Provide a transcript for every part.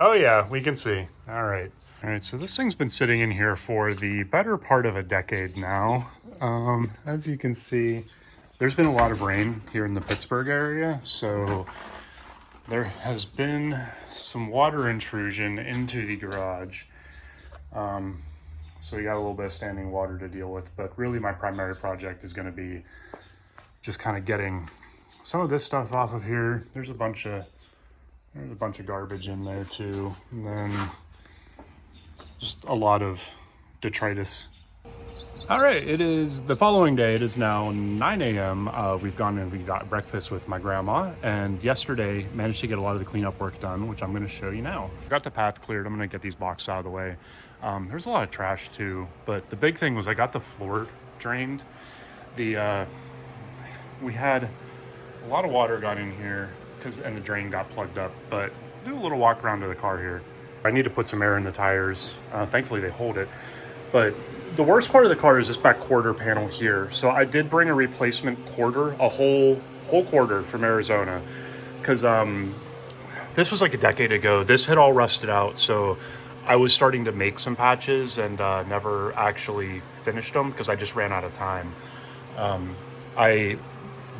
Oh yeah, we can see. All right. All right, so this thing's been sitting in here for the better part of a decade now. As you can see, there's been a lot of rain here in the Pittsburgh area, so there has been some water intrusion into the garage. So we got a little bit of standing water to deal with, but really my primary project is going to be just kind of getting some of this stuff off of here. There's a bunch of garbage in there too, and then just a lot of detritus. All right, it is the following day. It is now 9 a.m. We've gone and we got breakfast with my grandma, and yesterday managed to get a lot of the cleanup work done, which I'm going to show you now. Got the path cleared. I'm going to get these boxes out of the way. There's a lot of trash too, but the big thing was I got the floor drained. We had a lot of water got in here and the drain got plugged up, but do a little walk around to the car here. I need to put some air in the tires. Thankfully they hold it, but the worst part of the car is this back quarter panel here. So I did bring a replacement quarter, a whole quarter from Arizona, because this was like a decade ago. This had all rusted out, so I was starting to make some patches and never actually finished them because I just ran out of time.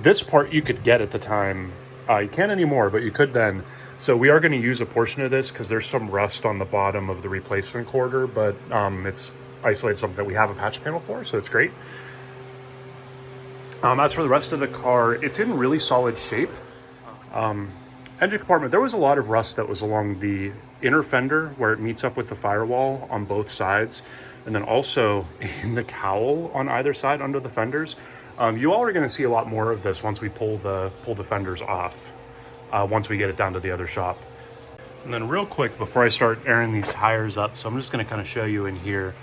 This part you could get at the time. You can't anymore, but you could then. So we are going to use a portion of this because there's some rust on the bottom of the replacement quarter, but it's isolated something that we have a patch panel for, so it's great. As for the rest of the car, it's in really solid shape. Engine compartment, there was a lot of rust that was along the inner fender where it meets up with the firewall on both sides, and then also in the cowl on either side under the fenders. You all are going to see a lot more of this once we pull the fenders off, once we get it down to the other shop. And then real quick before I start airing these tires up, so I'm just going to kind of show you in here.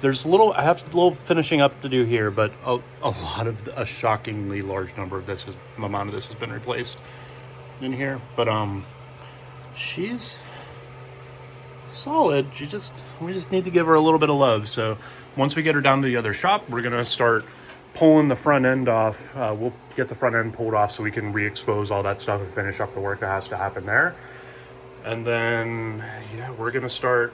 There's I have a little finishing up to do here, but a shockingly large number of amount of this has been replaced in here. But she's solid. We just need to give her a little bit of love. So once we get her down to the other shop, we're gonna start pulling the front end off. We'll get the front end pulled off so we can re-expose all that stuff and finish up the work that has to happen there. And then yeah, we're gonna start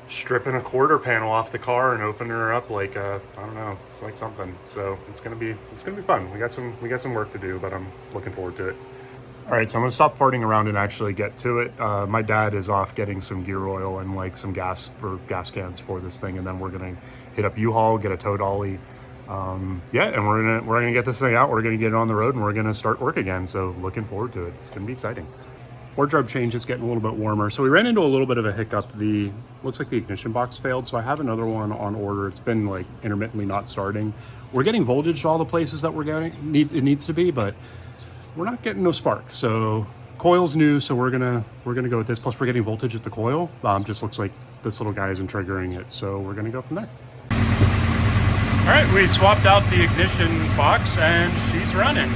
stripping a quarter panel off the car and opening her up like I don't know, it's like something. So it's gonna be fun. We got some work to do, but I'm looking forward to it. All right, so I'm gonna stop farting around and actually get to it. My dad is off getting some gear oil and like some gas cans for this thing, and then we're gonna hit up U-Haul, get a tow dolly. Yeah, and we're gonna get this thing out. We're gonna get it on the road, and we're gonna start work again. So looking forward to it. It's gonna be exciting. Wardrobe change is getting a little bit warmer, so we ran into a little bit of a hiccup. Looks like the ignition box failed, so I have another one on order. It's been like intermittently not starting. We're getting voltage to all the places that it needs to be, but we're not getting no spark. So coil's new, so we're gonna go with this. Plus we're getting voltage at the coil. Just looks like this little guy isn't triggering it, so we're gonna go from there. All right, we swapped out the ignition box and she's running.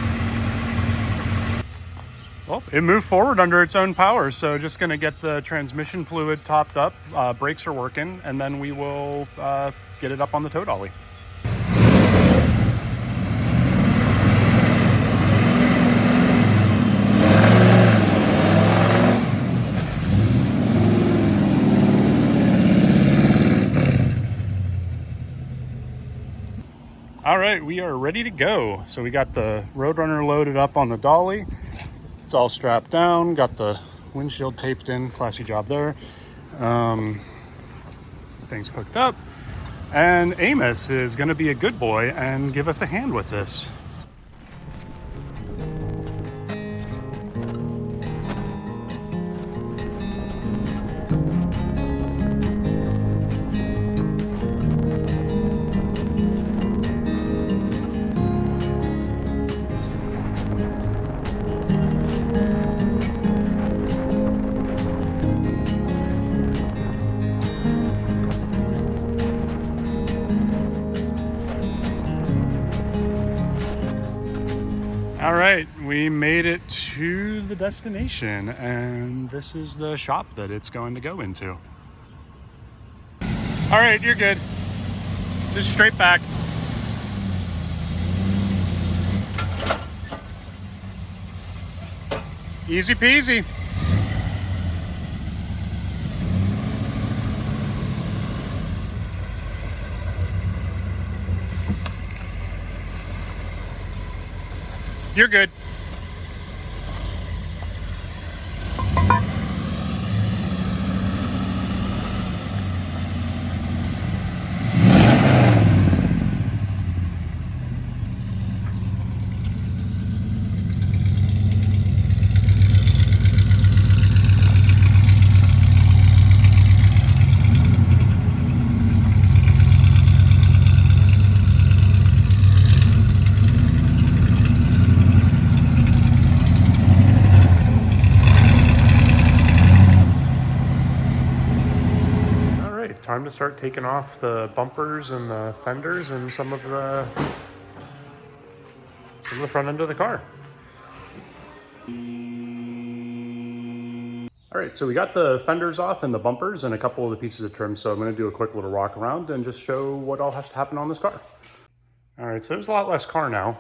Well, it moved forward under its own power, so just going to get the transmission fluid topped up, brakes are working, and then we will get it up on the tow dolly. All right, we are ready to go. So we got the Road Runner loaded up on the dolly. It's all strapped down, got the windshield taped in, classy job there. Things hooked up, and Amos is gonna be a good boy and give us a hand with this. All right, we made it to the destination, and this is the shop that it's going to go into. All right, you're good. Just straight back. Easy peasy. You're good. Time to start taking off the bumpers and the fenders and some of the front end of the car. All right, so we got the fenders off and the bumpers and a couple of the pieces of trim. So I'm going to do a quick little walk around and just show what all has to happen on this car. All right, so there's a lot less car now.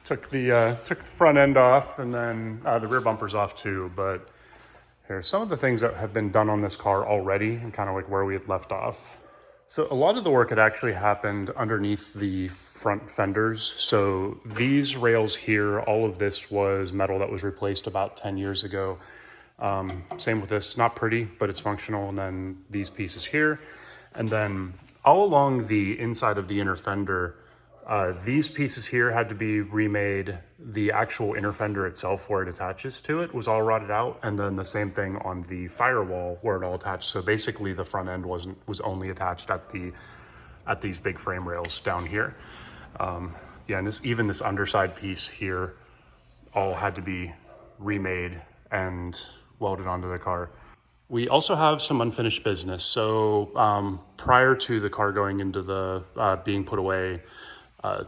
Took the front end off and then the rear bumpers off too, but here's some of the things that have been done on this car already and kind of like where we had left off. So a lot of the work had actually happened underneath the front fenders. So these rails here, all of this was metal that was replaced about 10 years ago. Same with this, not pretty, but it's functional. And then these pieces here. And then all along the inside of the inner fender, these pieces here had to be remade. The actual inner fender itself, where it attaches to it, was all rotted out, and then the same thing on the firewall where it all attached. So basically, the front end was only attached at these big frame rails down here. Yeah, and even this underside piece here all had to be remade and welded onto the car. We also have some unfinished business. So prior to the car going into the being put away,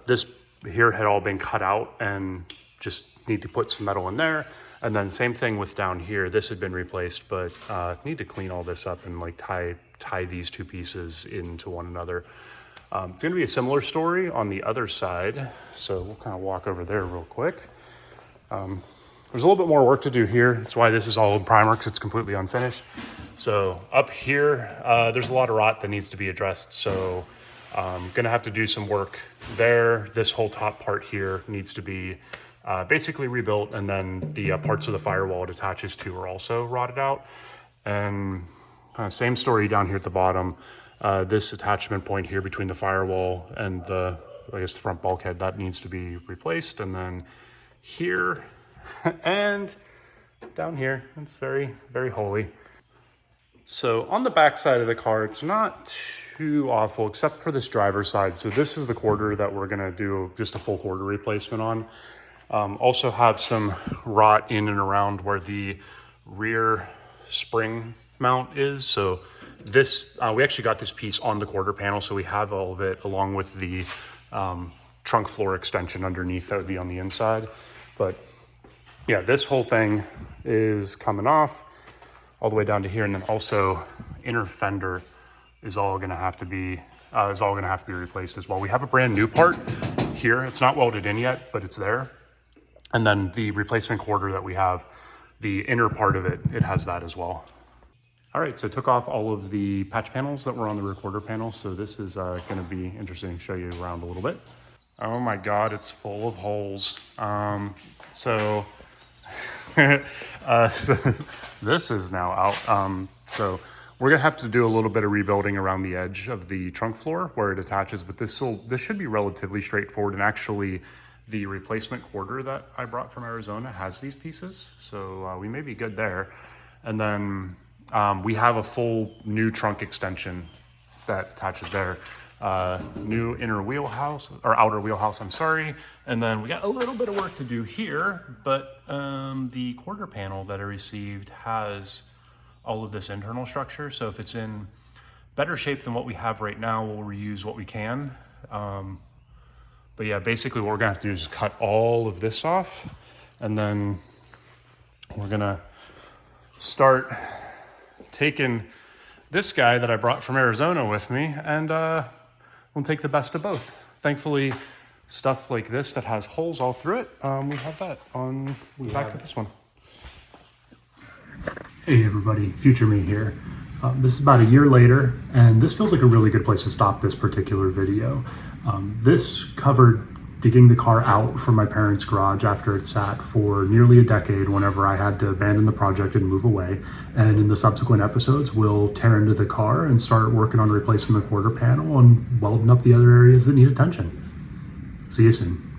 this here had all been cut out and just need to put some metal in there. And then same thing with down here. This had been replaced, but need to clean all this up and like tie these two pieces into one another. It's gonna be a similar story on the other side. So we'll kind of walk over there real quick. There's a little bit more work to do here. That's why this is all in primer, because it's completely unfinished. So up here, there's a lot of rot that needs to be addressed. So gonna have to do some work there. This whole top part here needs to be basically rebuilt, and then the parts of the firewall it attaches to are also rotted out. And same story down here at the bottom. This attachment point here between the firewall and the front bulkhead, that needs to be replaced. And then here and down here, it's very, very holy. So on the back side of the car, it's not too awful, except for this driver's side. So this is the quarter that we're gonna do just a full quarter replacement on. Also have some rot in and around where the rear spring mount is. So this, we actually got this piece on the quarter panel, so we have all of it along with the trunk floor extension underneath that would be on the inside. But yeah, this whole thing is coming off all the way down to here, and then also inner fender is all going to have to be replaced as well. We have a brand new part here. It's not welded in yet, but it's there. And then the replacement quarter that we have, the inner part of it, it has that as well. All right, so took off all of the patch panels that were on the rear quarter panel. So this is going to be interesting to show you around a little bit. Oh my God, it's full of holes. So this is now out. So we're gonna have to do a little bit of rebuilding around the edge of the trunk floor where it attaches, but this should be relatively straightforward. And actually the replacement quarter that I brought from Arizona has these pieces. So we may be good there. And then we have a full new trunk extension that attaches there. New inner wheelhouse, or outer wheelhouse, I'm sorry. And then we got a little bit of work to do here, but the quarter panel that I received has all of this internal structure. So if it's in better shape than what we have right now, we'll reuse what we can. But yeah, basically what we're gonna have to do is just cut all of this off, and then we're gonna start taking this guy that I brought from Arizona with me, and we'll take the best of both. Thankfully, stuff like this that has holes all through it, we have that on the back of this one. Hey everybody, future me here. This is about a year later, and this feels like a really good place to stop this particular video. This covered digging the car out from my parents' garage after it sat for nearly a decade whenever I had to abandon the project and move away. And in the subsequent episodes, we'll tear into the car and start working on replacing the quarter panel and welding up the other areas that need attention. See you soon.